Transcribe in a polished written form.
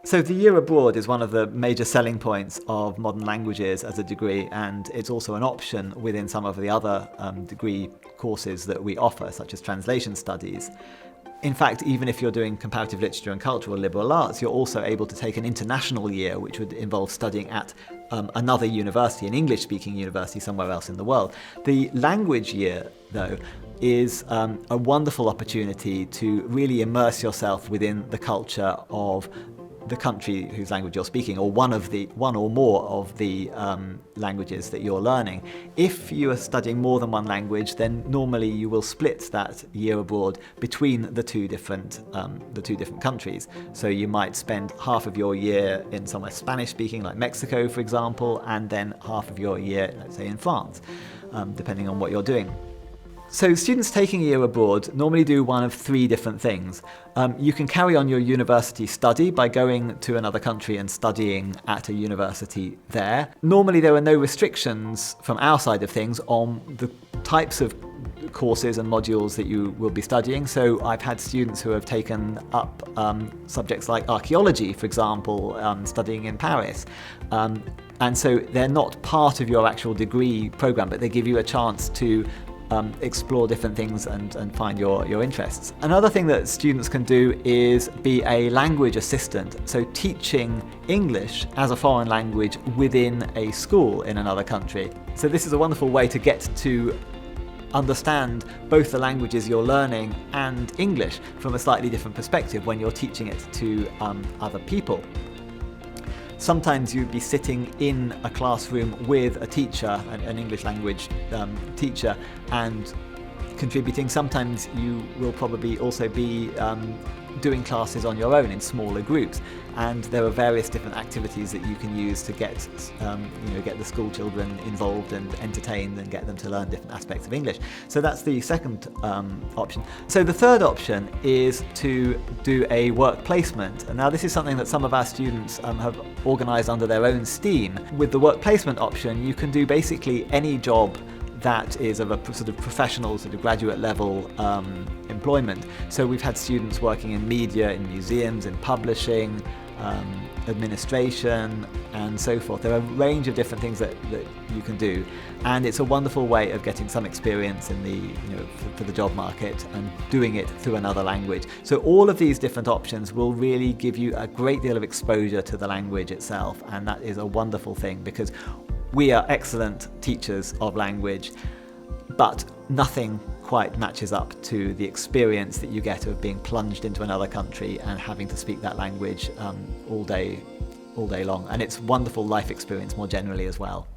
So the year abroad is one of the major selling points of modern languages as a degree, and it's also an option within some of the other degree courses that we offer, such as translation studies. In fact, even if you're doing comparative literature and culture or liberal arts, you're also able to take an international year, which would involve studying at another university, an English-speaking university somewhere else in the world. The language year, though, is a wonderful opportunity to really immerse yourself within the culture of the country whose language you're speaking, or one or more of the languages that you're learning. If you are studying more than one language, then normally you will split that year abroad between the two different countries. So you might spend half of your year in somewhere Spanish-speaking, like Mexico, for example, and then half of your year, let's say, in France, depending on what you're doing. So students taking a year abroad normally do one of three different things. You can carry on your university study by going to another country and studying at a university there. Normally there are no restrictions from our side of things on the types of courses and modules that you will be studying. So I've had students who have taken up subjects like archaeology, for example, studying in Paris. And so they're not part of your actual degree program, but they give you a chance to explore different things and find your interests. Another thing that students can do is be a language assistant, so teaching English as a foreign language within a school in another country. So this is a wonderful way to get to understand both the languages you're learning and English from a slightly different perspective when you're teaching it to other people. Sometimes you'd be sitting in a classroom with a teacher, an English language teacher, and contributing. Sometimes you will probably also be doing classes on your own in smaller groups, and there are various different activities that you can use to get the school children involved and entertained and get them to learn different aspects of English. So that's the second option. So the third option is to do a work placement, and now this is something that some of our students have organised under their own steam. With the work placement option, you can do basically any job that is of a sort of professional, sort of graduate level employment. So we've had students working in media, in museums, in publishing, administration, and so forth. There are a range of different things that you can do, and it's a wonderful way of getting some experience in for the job market and doing it through another language. So all of these different options will really give you a great deal of exposure to the language itself, and that is a wonderful thing because we are excellent teachers of language, but nothing quite matches up to the experience that you get of being plunged into another country and having to speak that language all day long. And it's a wonderful life experience more generally as well.